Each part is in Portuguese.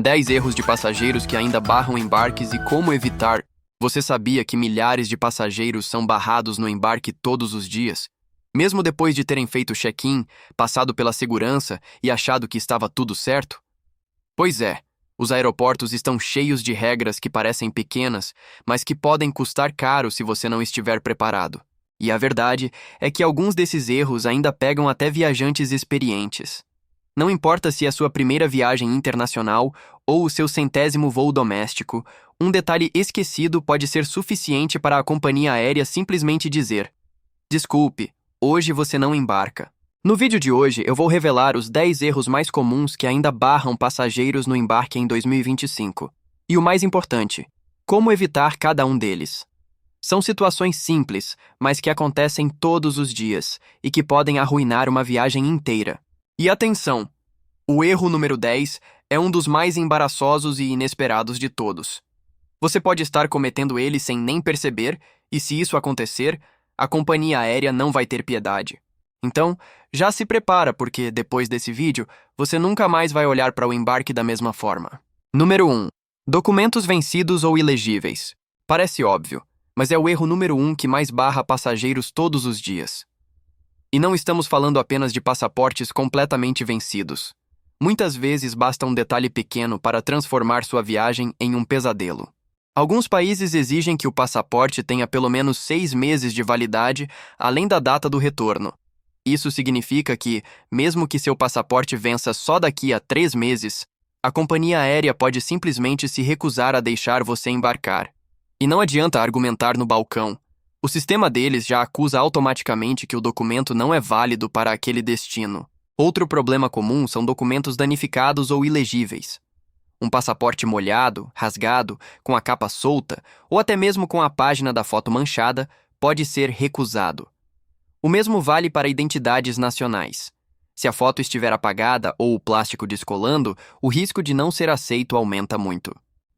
10 erros de passageiros que ainda barram embarques e como evitar. Você sabia que milhares de passageiros são barrados no embarque todos os dias? Mesmo depois de terem feito o check-in, passado pela segurança e achado que estava tudo certo? Pois é, os aeroportos estão cheios de regras que parecem pequenas, mas que podem custar caro se você não estiver preparado. E a verdade é que alguns desses erros ainda pegam até viajantes experientes. Não importa se é sua primeira viagem internacional ou o seu 100º voo doméstico, um detalhe esquecido pode ser suficiente para a companhia aérea simplesmente dizer: "Desculpe, hoje você não embarca." No vídeo de hoje, eu vou revelar os 10 erros mais comuns que ainda barram passageiros no embarque em 2025. E o mais importante, como evitar cada um deles. São situações simples, mas que acontecem todos os dias e que podem arruinar uma viagem inteira. E atenção! O erro número 10 é um dos mais embaraçosos e inesperados de todos. Você pode estar cometendo ele sem nem perceber, e se isso acontecer, a companhia aérea não vai ter piedade. Então, já se prepara, porque depois desse vídeo, você nunca mais vai olhar para o embarque da mesma forma. Número 1. Documentos vencidos ou ilegíveis. Parece óbvio, mas é o erro número 1 que mais barra passageiros todos os dias. E não estamos falando apenas de passaportes completamente vencidos. Muitas vezes basta um detalhe pequeno para transformar sua viagem em um pesadelo. Alguns países exigem que o passaporte tenha pelo menos 6 meses de validade, além da data do retorno. Isso significa que, mesmo que seu passaporte vença só daqui a 3 meses, a companhia aérea pode simplesmente se recusar a deixar você embarcar. E não adianta argumentar no balcão. O sistema deles já acusa automaticamente que o documento não é válido para aquele destino. Outro problema comum são documentos danificados ou ilegíveis. Um passaporte molhado, rasgado, com a capa solta, ou até mesmo com a página da foto manchada, pode ser recusado. O mesmo vale para identidades nacionais. Se a foto estiver apagada ou o plástico descolando, o risco de não ser aceito aumenta muito.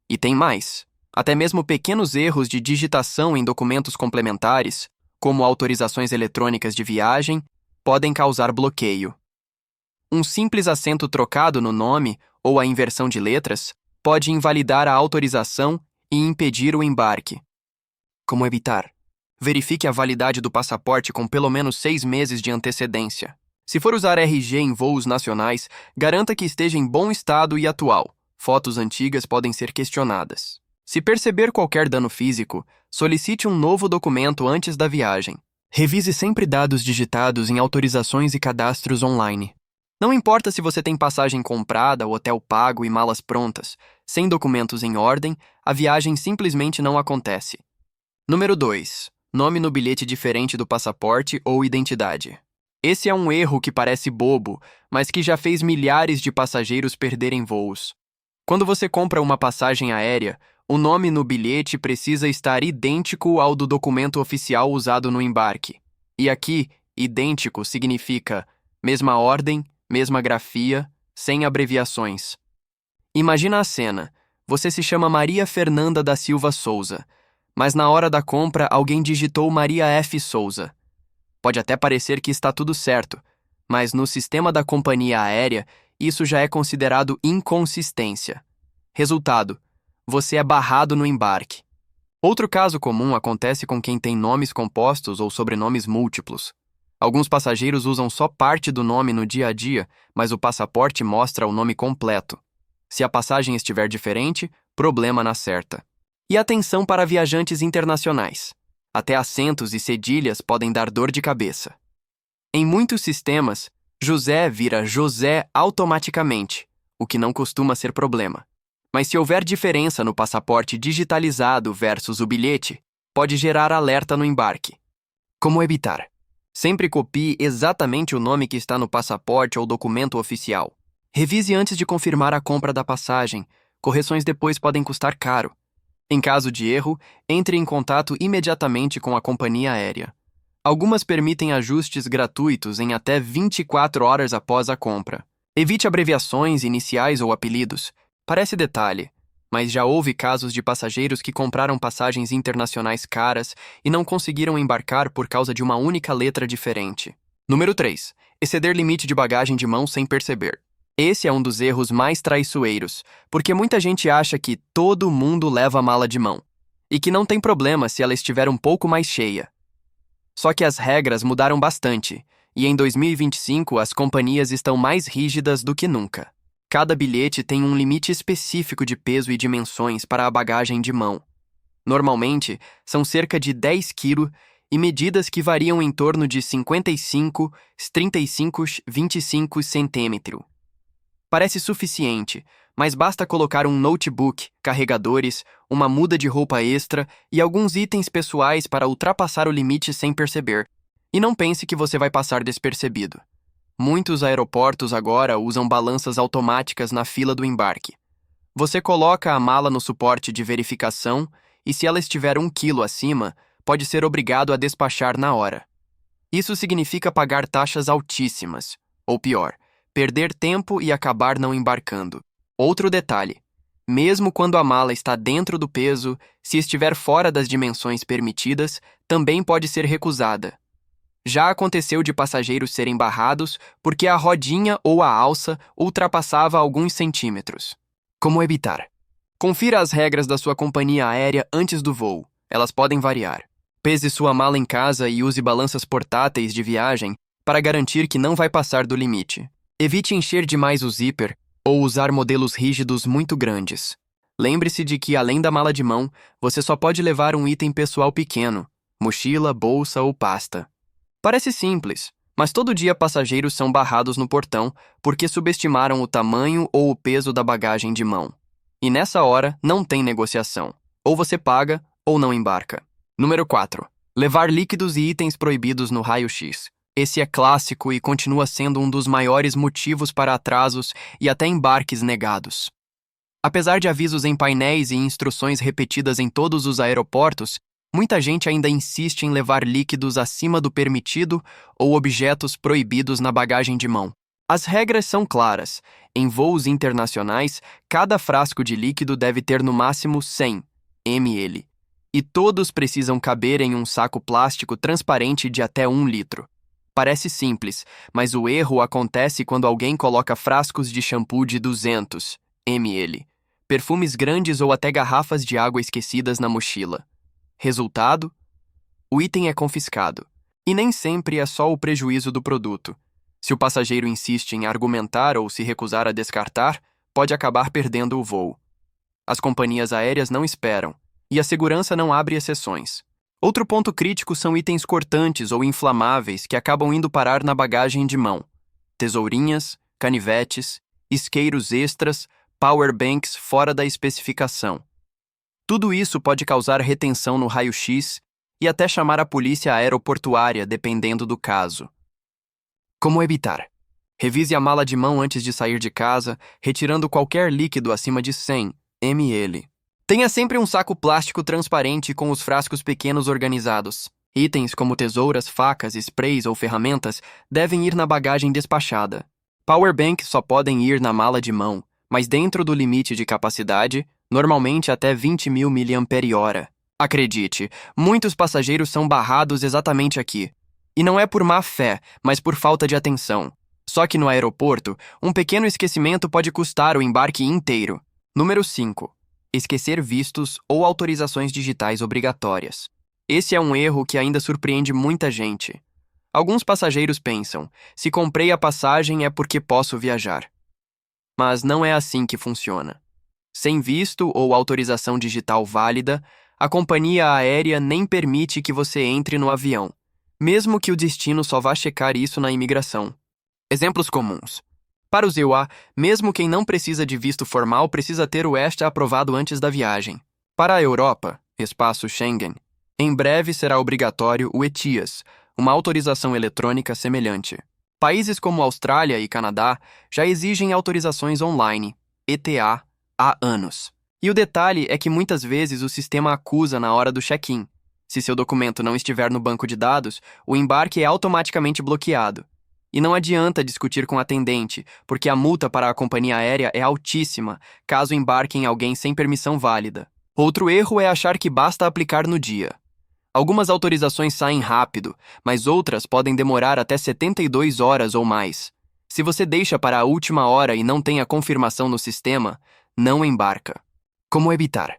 E tem mais. Até mesmo pequenos erros de digitação em documentos complementares, como autorizações eletrônicas de viagem, podem causar bloqueio. Um simples acento trocado no nome ou a inversão de letras pode invalidar a autorização e impedir o embarque. Como evitar? Verifique a validade do passaporte com pelo menos 6 meses de antecedência. Se for usar RG em voos nacionais, garanta que esteja em bom estado e atual. Fotos antigas podem ser questionadas. Se perceber qualquer dano físico, solicite um novo documento antes da viagem. Revise sempre dados digitados em autorizações e cadastros online. Não importa se você tem passagem comprada, hotel pago e malas prontas, sem documentos em ordem, a viagem simplesmente não acontece. Número 2. Nome no bilhete diferente do passaporte ou identidade. Esse é um erro que parece bobo, mas que já fez milhares de passageiros perderem voos. Quando você compra uma passagem aérea, o nome no bilhete precisa estar idêntico ao do documento oficial usado no embarque. E aqui, idêntico significa mesma ordem, mesma grafia, sem abreviações. Imagina a cena. Você se chama Maria Fernanda da Silva Souza, mas na hora da compra alguém digitou Maria F. Souza. Pode até parecer que está tudo certo, mas no sistema da companhia aérea, isso já é considerado inconsistência. Resultado: você é barrado no embarque. Outro caso comum acontece com quem tem nomes compostos ou sobrenomes múltiplos. Alguns passageiros usam só parte do nome no dia a dia, mas o passaporte mostra o nome completo. Se a passagem estiver diferente, problema na certa. E atenção para viajantes internacionais. Até acentos e cedilhas podem dar dor de cabeça. Em muitos sistemas, José vira José automaticamente, o que não costuma ser problema. Mas se houver diferença no passaporte digitalizado versus o bilhete, pode gerar alerta no embarque. Como evitar? Sempre copie exatamente o nome que está no passaporte ou documento oficial. Revise antes de confirmar a compra da passagem. Correções depois podem custar caro. Em caso de erro, entre em contato imediatamente com a companhia aérea. Algumas permitem ajustes gratuitos em até 24 horas após a compra. Evite abreviações, iniciais ou apelidos. Parece detalhe, mas já houve casos de passageiros que compraram passagens internacionais caras e não conseguiram embarcar por causa de uma única letra diferente. Número 3. Exceder limite de bagagem de mão sem perceber. Esse é um dos erros mais traiçoeiros, porque muita gente acha que todo mundo leva a mala de mão, e que não tem problema se ela estiver um pouco mais cheia. Só que as regras mudaram bastante, e em 2025 as companhias estão mais rígidas do que nunca. Cada bilhete tem um limite específico de peso e dimensões para a bagagem de mão. Normalmente, são cerca de 10 kg e medidas que variam em torno de 55, 35, 25 centímetros. Parece suficiente, mas basta colocar um notebook, carregadores, uma muda de roupa extra e alguns itens pessoais para ultrapassar o limite sem perceber. E não pense que você vai passar despercebido. Muitos aeroportos agora usam balanças automáticas na fila do embarque. Você coloca a mala no suporte de verificação e, se ela estiver 1 quilo acima, pode ser obrigado a despachar na hora. Isso significa pagar taxas altíssimas, ou pior, perder tempo e acabar não embarcando. Outro detalhe: mesmo quando a mala está dentro do peso, se estiver fora das dimensões permitidas, também pode ser recusada. Já aconteceu de passageiros serem barrados porque a rodinha ou a alça ultrapassava alguns centímetros. Como evitar? Confira as regras da sua companhia aérea antes do voo. Elas podem variar. Pese sua mala em casa e use balanças portáteis de viagem para garantir que não vai passar do limite. Evite encher demais o zíper ou usar modelos rígidos muito grandes. Lembre-se de que, além da mala de mão, você só pode levar um item pessoal pequeno: mochila, bolsa ou pasta. Parece simples, mas todo dia passageiros são barrados no portão porque subestimaram o tamanho ou o peso da bagagem de mão. E nessa hora, não tem negociação. Ou você paga, ou não embarca. Número 4. Levar líquidos e itens proibidos no raio-x. Esse é clássico e continua sendo um dos maiores motivos para atrasos e até embarques negados. Apesar de avisos em painéis e instruções repetidas em todos os aeroportos, muita gente ainda insiste em levar líquidos acima do permitido ou objetos proibidos na bagagem de mão. As regras são claras. Em voos internacionais, cada frasco de líquido deve ter no máximo 100 ml. E todos precisam caber em um saco plástico transparente de até 1 litro. Parece simples, mas o erro acontece quando alguém coloca frascos de shampoo de 200 ml, perfumes grandes ou até garrafas de água esquecidas na mochila. Resultado? O item é confiscado. E nem sempre é só o prejuízo do produto. Se o passageiro insiste em argumentar ou se recusar a descartar, pode acabar perdendo o voo. As companhias aéreas não esperam, e a segurança não abre exceções. Outro ponto crítico são itens cortantes ou inflamáveis que acabam indo parar na bagagem de mão. Tesourinhas, canivetes, isqueiros extras, powerbanks fora da especificação. Tudo isso pode causar retenção no raio-x e até chamar a polícia aeroportuária, dependendo do caso. Como evitar? Revise a mala de mão antes de sair de casa, retirando qualquer líquido acima de 100 ml. Tenha sempre um saco plástico transparente com os frascos pequenos organizados. Itens como tesouras, facas, sprays ou ferramentas devem ir na bagagem despachada. Powerbanks só podem ir na mala de mão, mas dentro do limite de capacidade, normalmente até 20.000 mAh. Acredite, muitos passageiros são barrados exatamente aqui. E não é por má fé, mas por falta de atenção. Só que no aeroporto, um pequeno esquecimento pode custar o embarque inteiro. Número 5. Esquecer vistos ou autorizações digitais obrigatórias. Esse é um erro que ainda surpreende muita gente. Alguns passageiros pensam: se comprei a passagem é porque posso viajar. Mas não é assim que funciona. Sem visto ou autorização digital válida, a companhia aérea nem permite que você entre no avião, mesmo que o destino só vá checar isso na imigração. Exemplos comuns. Para os EUA, mesmo quem não precisa de visto formal precisa ter o ESTA aprovado antes da viagem. Para a Europa, espaço Schengen, em breve será obrigatório o ETIAS, uma autorização eletrônica semelhante. Países como Austrália e Canadá já exigem autorizações online, ETA, há anos. E o detalhe é que muitas vezes o sistema acusa na hora do check-in. Se seu documento não estiver no banco de dados, o embarque é automaticamente bloqueado. E não adianta discutir com o atendente, porque a multa para a companhia aérea é altíssima, caso embarquem alguém sem permissão válida. Outro erro é achar que basta aplicar no dia. Algumas autorizações saem rápido, mas outras podem demorar até 72 horas ou mais. Se você deixa para a última hora e não tem a confirmação no sistema, não embarca. Como evitar?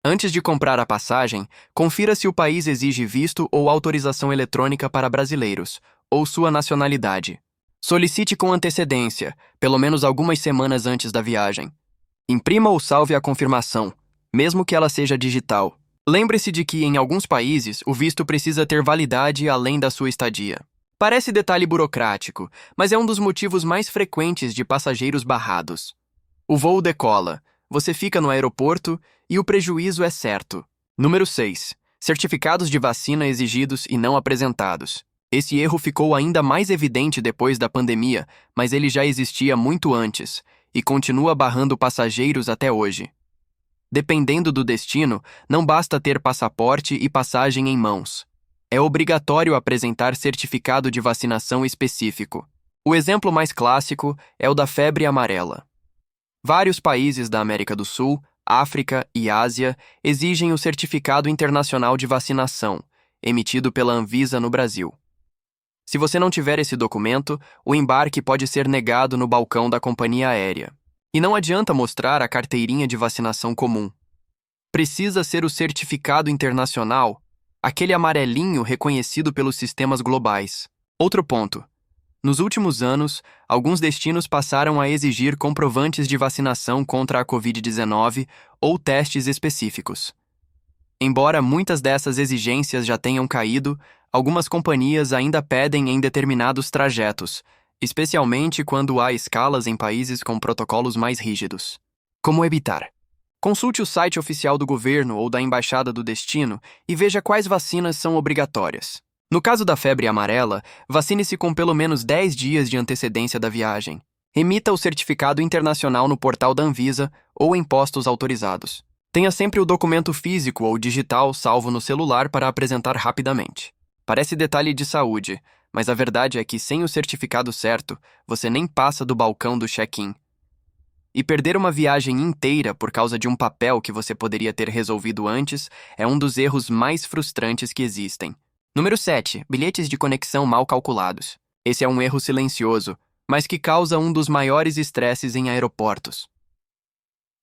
Antes de comprar a passagem, confira se o país exige visto ou autorização eletrônica para brasileiros, ou sua nacionalidade. Solicite com antecedência, pelo menos algumas semanas antes da viagem. Imprima ou salve a confirmação, mesmo que ela seja digital. Lembre-se de que, em alguns países, o visto precisa ter validade além da sua estadia. Parece detalhe burocrático, mas é um dos motivos mais frequentes de passageiros barrados. O voo decola, você fica no aeroporto e o prejuízo é certo. Número 6. Certificados de vacina exigidos e não apresentados. Esse erro ficou ainda mais evidente depois da pandemia, mas ele já existia muito antes e continua barrando passageiros até hoje. Dependendo do destino, não basta ter passaporte e passagem em mãos. É obrigatório apresentar certificado de vacinação específico. O exemplo mais clássico é o da febre amarela. Vários países da América do Sul, África e Ásia exigem o Certificado Internacional de Vacinação, emitido pela Anvisa no Brasil. Se você não tiver esse documento, o embarque pode ser negado no balcão da companhia aérea. E não adianta mostrar a carteirinha de vacinação comum. Precisa ser o certificado internacional, aquele amarelinho reconhecido pelos sistemas globais. Outro ponto. Nos últimos anos, alguns destinos passaram a exigir comprovantes de vacinação contra a Covid-19 ou testes específicos. Embora muitas dessas exigências já tenham caído, algumas companhias ainda pedem em determinados trajetos, especialmente quando há escalas em países com protocolos mais rígidos. Como evitar? Consulte o site oficial do governo ou da embaixada do destino e veja quais vacinas são obrigatórias. No caso da febre amarela, vacine-se com pelo menos 10 dias de antecedência da viagem. Emita o certificado internacional no portal da Anvisa ou em postos autorizados. Tenha sempre o documento físico ou digital salvo no celular para apresentar rapidamente. Parece detalhe de saúde, mas a verdade é que sem o certificado certo, você nem passa do balcão do check-in. E perder uma viagem inteira por causa de um papel que você poderia ter resolvido antes é um dos erros mais frustrantes que existem. Número 7. Bilhetes de conexão mal calculados. Esse é um erro silencioso, mas que causa um dos maiores estresses em aeroportos.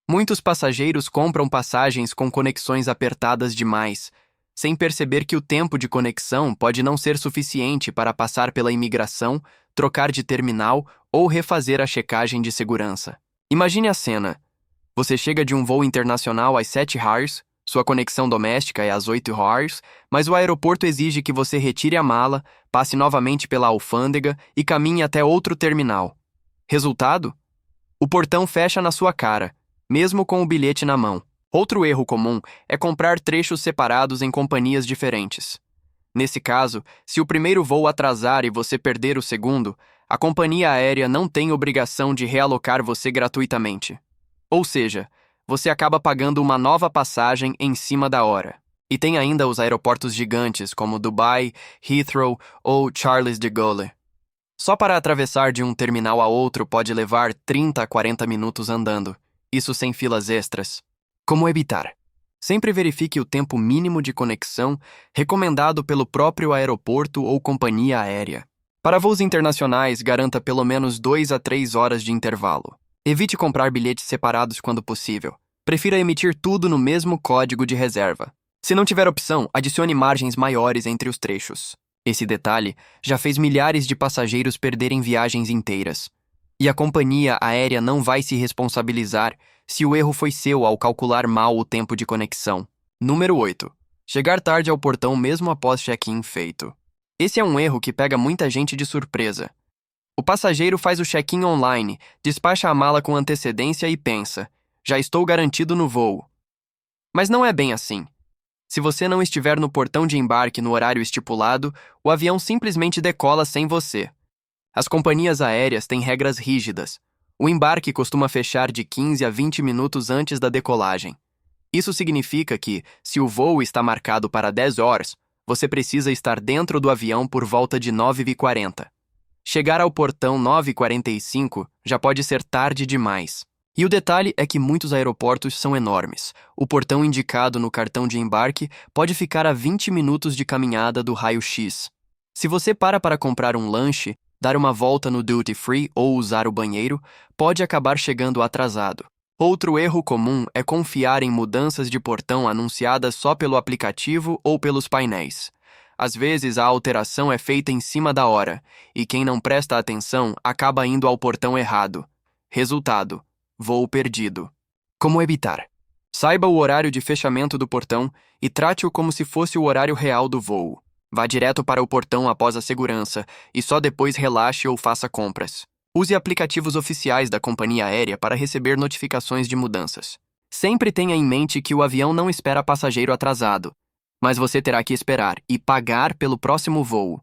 Muitos passageiros compram passagens com conexões apertadas demais, sem perceber que o tempo de conexão pode não ser suficiente para passar pela imigração, trocar de terminal ou refazer a checagem de segurança. Imagine a cena. Você chega de um voo internacional às 7h, sua conexão doméstica é às 8h, mas o aeroporto exige que você retire a mala, passe novamente pela alfândega e caminhe até outro terminal. Resultado? O portão fecha na sua cara, mesmo com o bilhete na mão. Outro erro comum é comprar trechos separados em companhias diferentes. Nesse caso, se o primeiro voo atrasar e você perder o segundo, a companhia aérea não tem obrigação de realocar você gratuitamente. Ou seja, você acaba pagando uma nova passagem em cima da hora. E tem ainda os aeroportos gigantes como Dubai, Heathrow ou Charles de Gaulle. Só para atravessar de um terminal a outro pode levar 30 a 40 minutos andando, isso sem filas extras. Como evitar? Sempre verifique o tempo mínimo de conexão recomendado pelo próprio aeroporto ou companhia aérea. Para voos internacionais, garanta pelo menos 2 a 3 horas de intervalo. Evite comprar bilhetes separados quando possível. Prefira emitir tudo no mesmo código de reserva. Se não tiver opção, adicione margens maiores entre os trechos. Esse detalhe já fez milhares de passageiros perderem viagens inteiras. E a companhia aérea não vai se responsabilizar se o erro foi seu ao calcular mal o tempo de conexão. Número 8. Chegar tarde ao portão mesmo após check-in feito. Esse é um erro que pega muita gente de surpresa. O passageiro faz o check-in online, despacha a mala com antecedência e pensa, já estou garantido no voo. Mas não é bem assim. Se você não estiver no portão de embarque no horário estipulado, o avião simplesmente decola sem você. As companhias aéreas têm regras rígidas. O embarque costuma fechar de 15 a 20 minutos antes da decolagem. Isso significa que, se o voo está marcado para 10 horas, você precisa estar dentro do avião por volta de 9h40. Chegar ao portão 9h45 já pode ser tarde demais. E o detalhe é que muitos aeroportos são enormes. O portão indicado no cartão de embarque pode ficar a 20 minutos de caminhada do raio-x. Se você para comprar um lanche, dar uma volta no duty free ou usar o banheiro, pode acabar chegando atrasado. Outro erro comum é confiar em mudanças de portão anunciadas só pelo aplicativo ou pelos painéis. Às vezes, a alteração é feita em cima da hora, e quem não presta atenção acaba indo ao portão errado. Resultado: voo perdido. Como evitar? Saiba o horário de fechamento do portão e trate-o como se fosse o horário real do voo. Vá direto para o portão após a segurança e só depois relaxe ou faça compras. Use aplicativos oficiais da companhia aérea para receber notificações de mudanças. Sempre tenha em mente que o avião não espera passageiro atrasado, mas você terá que esperar e pagar pelo próximo voo.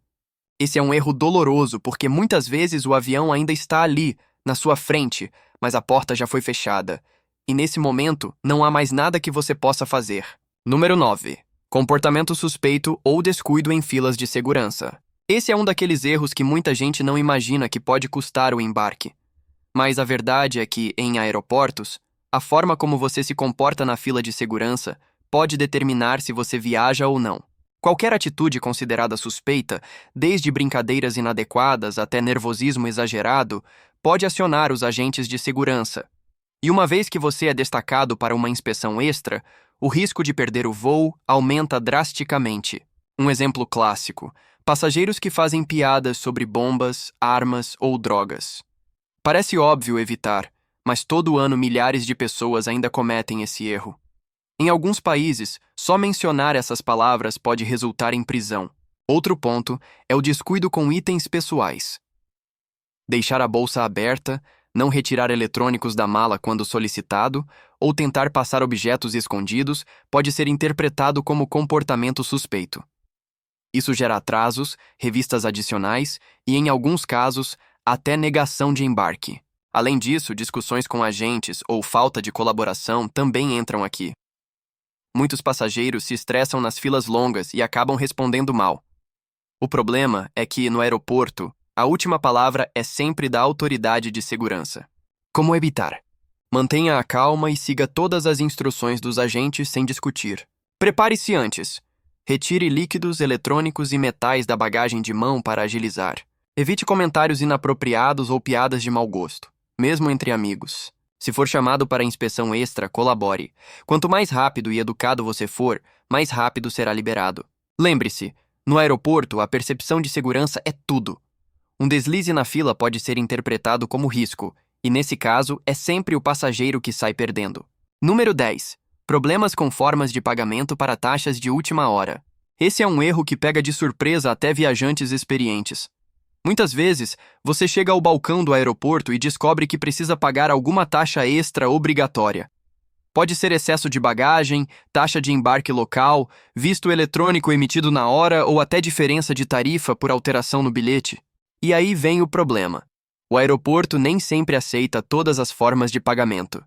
Esse é um erro doloroso porque muitas vezes o avião ainda está ali, na sua frente, mas a porta já foi fechada. E nesse momento, não há mais nada que você possa fazer. Número 9. Comportamento suspeito ou descuido em filas de segurança. Esse é um daqueles erros que muita gente não imagina que pode custar o embarque. Mas a verdade é que, em aeroportos, a forma como você se comporta na fila de segurança pode determinar se você viaja ou não. Qualquer atitude considerada suspeita, desde brincadeiras inadequadas até nervosismo exagerado, pode acionar os agentes de segurança. E uma vez que você é destacado para uma inspeção extra, o risco de perder o voo aumenta drasticamente. Um exemplo clássico: passageiros que fazem piadas sobre bombas, armas ou drogas. Parece óbvio evitar, mas todo ano milhares de pessoas ainda cometem esse erro. Em alguns países, só mencionar essas palavras pode resultar em prisão. Outro ponto é o descuido com itens pessoais. Deixar a bolsa aberta, não retirar eletrônicos da mala quando solicitado, ou tentar passar objetos escondidos pode ser interpretado como comportamento suspeito. Isso gera atrasos, revistas adicionais e, em alguns casos, até negação de embarque. Além disso, discussões com agentes ou falta de colaboração também entram aqui. Muitos passageiros se estressam nas filas longas e acabam respondendo mal. O problema é que, no aeroporto, a última palavra é sempre da autoridade de segurança. Como evitar? Mantenha a calma e siga todas as instruções dos agentes sem discutir. Prepare-se antes. Retire líquidos, eletrônicos e metais da bagagem de mão para agilizar. Evite comentários inapropriados ou piadas de mau gosto, mesmo entre amigos. Se for chamado para inspeção extra, colabore. Quanto mais rápido e educado você for, mais rápido será liberado. Lembre-se, no aeroporto, a percepção de segurança é tudo. Um deslize na fila pode ser interpretado como risco, e nesse caso, é sempre o passageiro que sai perdendo. Número 10. Problemas com formas de pagamento para taxas de última hora. Esse é um erro que pega de surpresa até viajantes experientes. Muitas vezes, você chega ao balcão do aeroporto e descobre que precisa pagar alguma taxa extra obrigatória. Pode ser excesso de bagagem, taxa de embarque local, visto eletrônico emitido na hora ou até diferença de tarifa por alteração no bilhete. E aí vem o problema. O aeroporto nem sempre aceita todas as formas de pagamento.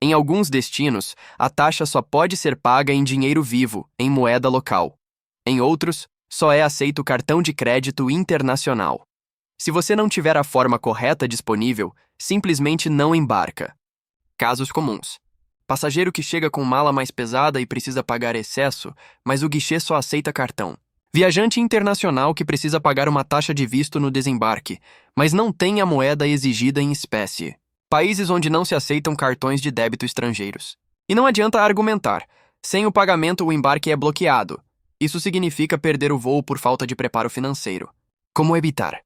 Em alguns destinos, a taxa só pode ser paga em dinheiro vivo, em moeda local. Em outros, só é aceito o cartão de crédito internacional. Se você não tiver a forma correta disponível, simplesmente não embarca. Casos comuns: passageiro que chega com mala mais pesada e precisa pagar excesso, mas o guichê só aceita cartão. Viajante internacional que precisa pagar uma taxa de visto no desembarque, mas não tem a moeda exigida em espécie. Países onde não se aceitam cartões de débito estrangeiros. E não adianta argumentar. Sem o pagamento, o embarque é bloqueado. Isso significa perder o voo por falta de preparo financeiro. Como evitar?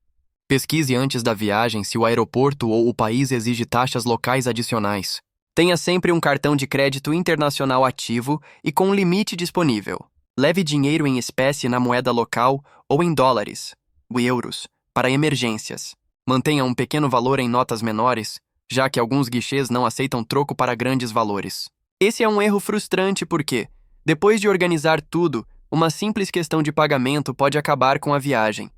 Pesquise antes da viagem se o aeroporto ou o país exige taxas locais adicionais. Tenha sempre um cartão de crédito internacional ativo e com limite disponível. Leve dinheiro em espécie na moeda local ou em dólares, ou euros, para emergências. Mantenha um pequeno valor em notas menores, já que alguns guichês não aceitam troco para grandes valores. Esse é um erro frustrante porque, depois de organizar tudo, uma simples questão de pagamento pode acabar com a viagem.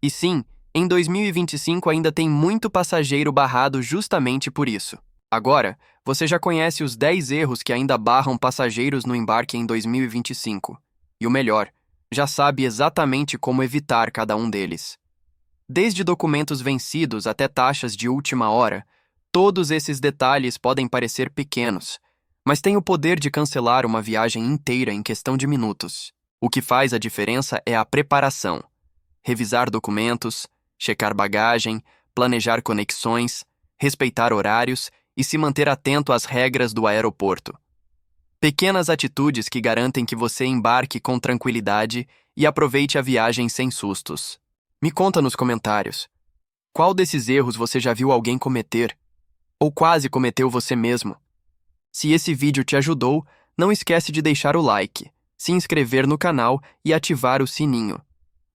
E sim, em 2025 ainda tem muito passageiro barrado justamente por isso. Agora, você já conhece os 10 erros que ainda barram passageiros no embarque em 2025. E o melhor, já sabe exatamente como evitar cada um deles. Desde documentos vencidos até taxas de última hora, todos esses detalhes podem parecer pequenos, mas têm o poder de cancelar uma viagem inteira em questão de minutos. O que faz a diferença é a preparação. Revisar documentos, checar bagagem, planejar conexões, respeitar horários e se manter atento às regras do aeroporto. Pequenas atitudes que garantem que você embarque com tranquilidade e aproveite a viagem sem sustos. Me conta nos comentários. Qual desses erros você já viu alguém cometer? Ou quase cometeu você mesmo? Se esse vídeo te ajudou, não esquece de deixar o like, se inscrever no canal e ativar o sininho.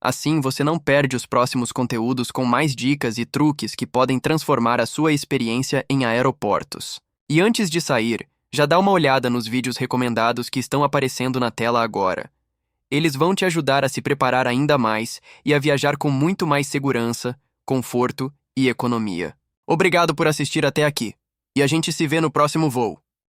Assim você não perde os próximos conteúdos com mais dicas e truques que podem transformar a sua experiência em aeroportos. E antes de sair, já dá uma olhada nos vídeos recomendados que estão aparecendo na tela agora. Eles vão te ajudar a se preparar ainda mais e a viajar com muito mais segurança, conforto e economia. Obrigado por assistir até aqui. E a gente se vê no próximo voo.